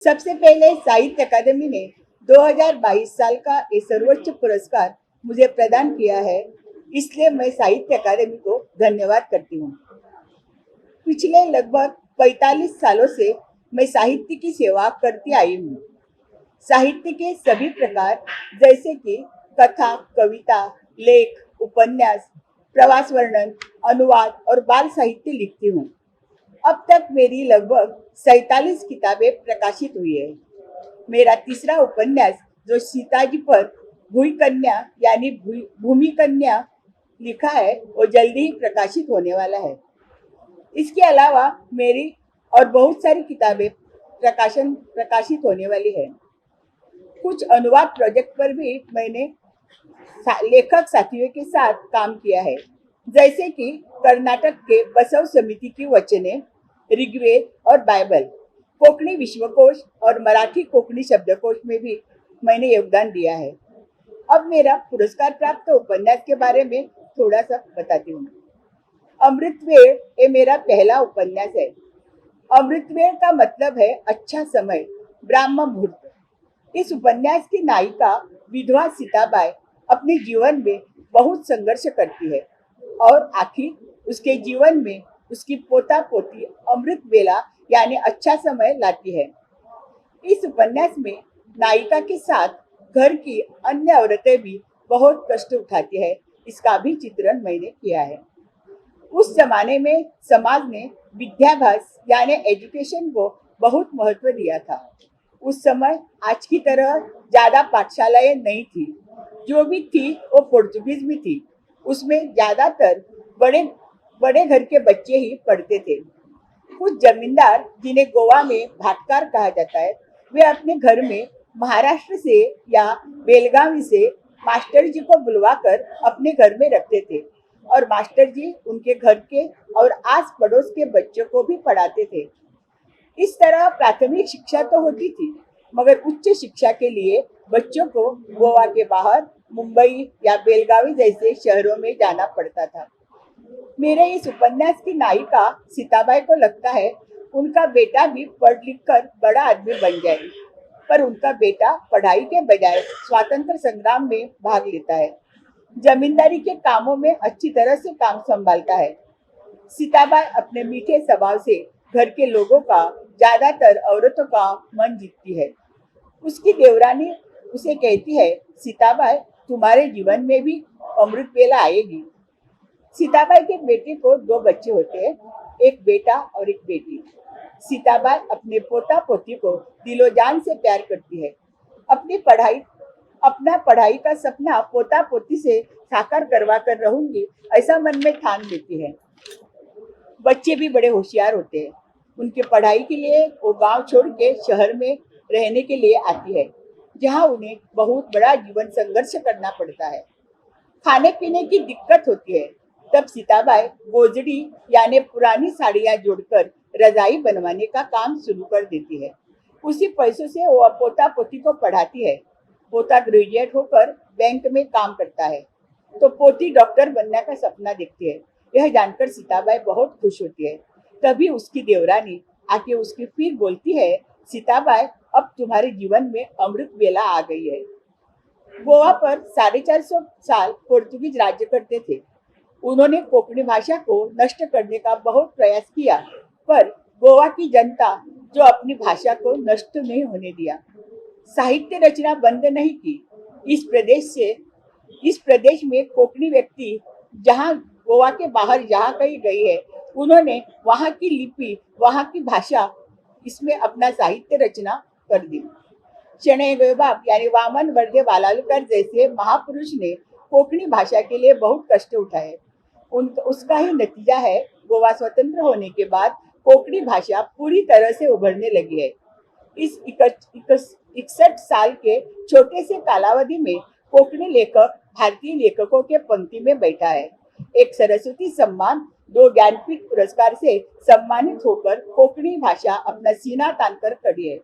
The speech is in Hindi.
सबसे पहले साहित्य अकादमी ने 2022 साल का ये सर्वोच्च पुरस्कार मुझे प्रदान किया है, इसलिए मैं साहित्य अकादमी को धन्यवाद करती हूँ। पिछले लगभग 45 सालों से मैं साहित्य की सेवा करती आई हूँ। साहित्य के सभी प्रकार जैसे कि कथा, कविता, लेख, उपन्यास, प्रवास वर्णन, अनुवाद और बाल साहित्य लिखती हूँ। अब तक मेरी लगभग 47 किताबें प्रकाशित हुई है। मेरा तीसरा उपन्यास जो सीताजी पर भूमि कन्या यानी भूमि कन्या लिखा है वो जल्दी ही प्रकाशित होने वाला है। इसके अलावा मेरी और बहुत सारी किताबें प्रकाशित होने वाली है। कुछ अनुवाद प्रोजेक्ट पर भी मैंने लेखक साथियों के साथ काम किया है, जैसे कि कर्नाटक के बसव समिति की वचने, ऋग्वेद और बाइबल, कोंकणी विश्वकोश और मराठी कोंकणी शब्दकोश में भी मैंने योगदान दिया है। अब मेरा पुरस्कार प्राप्त उपन्यास के बारे में थोड़ा सा बताती हूँ। अमृतवेल ये मेरा पहला उपन्यास है। अमृतवेल का मतलब है अच्छा समय, ब्राह्म मुहूर्त। इस उपन्यास की नायिका विधवा सीताबाई अपने जीवन में बहुत संघर्ष करती है और आखिर उसके जीवन में उसकी पोता पोती अमृत वेला यानी अच्छा समय लाती है। इस उपन्यास में नायिका के साथ घर की अन्य औरतें भी बहुत कष्ट उठाती है, इसका भी चित्रण मैंने किया है। उस जमाने में समाज ने विद्याभ्यास यानी एजुकेशन को बहुत महत्व दिया था। उस समय आज की तरह ज्यादा पाठशालाएं नहीं थी, जो भी थी वो पोर्तुगीज में थी। उसमें ज्यादातर बड़े घर के बच्चे ही पढ़ते थे। कुछ जमींदार जिन्हें गोवा में भाटकार कहा जाता है, वे अपने घर में महाराष्ट्र से या बेलगावी से मास्टर जी को बुलवाकर अपने घर में रखते थे और मास्टर जी उनके घर के और आस पड़ोस के बच्चों को भी पढ़ाते थे। इस तरह प्राथमिक शिक्षा तो होती थी, मगर उच्च शिक्षा के लिए बच्चों को गोवा के बाहर मुंबई या बेलगावी जैसे शहरों में जाना पड़ता था। मेरे इस उपन्यास की नायिका सीताबाई को लगता है उनका बेटा भी पढ़ लिख कर बड़ा आदमी बन जाए, पर उनका बेटा पढ़ाई के बजाय स्वातंत्र संग्राम में भाग लेता है, जमींदारी के कामों में अच्छी तरह से काम संभालता है। सीताबाई अपने मीठे स्वभाव से घर के लोगों का, ज्यादातर औरतों का मन जीतती है। उसकी देवरानी उसे कहती है, सीताबाई तुम्हारे जीवन में भी अमृत वेला आएगी। सीताबाई के बेटे को 2 बच्चे होते हैं, एक बेटा और एक बेटी। सीताबाई अपने पोता पोती को दिलो जान से प्यार करती है। अपना पढ़ाई का सपना पोता पोती से साकार करवा कर रहूंगी ऐसा मन में ठान लेती है। बच्चे भी बड़े होशियार होते हैं। उनके पढ़ाई के लिए वो गांव छोड़ के शहर में रहने के लिए आती है, जहां उन्हें बहुत बड़ा जीवन संघर्ष करना पड़ता है। खाने पीने की दिक्कत होती है। तब सीताबाई गोजड़ी यानी पुरानी साड़ियां जोड़कर रजाई बनवाने का काम शुरू कर देती है। उसी पैसों से वो पोता पोती को पढ़ाती है। पोता ग्रेजुएट होकर बैंक में काम करता है, तो पोती डॉक्टर बनने का सपना देखती है। यह जानकर सीताबाई बहुत खुश होती है। तभी उसकी देवरानी आके उसकी फिर बोलती है, सीताबाई अब तुम्हारे जीवन में अमृत वेला आ गई है। गोवा पर 450 साल पोर्तुगीज राज्य करते थे। उन्होंने कोंकणी भाषा को नष्ट करने का बहुत प्रयास किया, पर गोवा की जनता जो अपनी भाषा को नष्ट नहीं होने दिया, साहित्य रचना बंद नहीं की। इस प्रदेश में कोंकणी व्यक्ति जहाँ गोवा के बाहर जहाँ कहीं गई है, उन्होंने वहाँ की लिपि, वहाँ की भाषा, इसमें अपना साहित्य रचना कर दी। शणै गोयबाब यानी वामन वर्दे वालालकर जैसे महापुरुष ने कोंकणी भाषा के लिए बहुत कष्ट उठाए। उसका ही नतीजा है गोवा स्वतंत्र होने के बाद कोंकणी भाषा पूरी तरह से उभरने लगी है। इस 61 साल के छोटे से कालावधि में कोंकणी लेखक भारतीय लेखकों के पंक्ति में बैठा है। एक सरस्वती सम्मान, 2 ज्ञानपीठ पुरस्कार से सम्मानित होकर कोंकणी भाषा अपना सीना तान कर खड़ी है।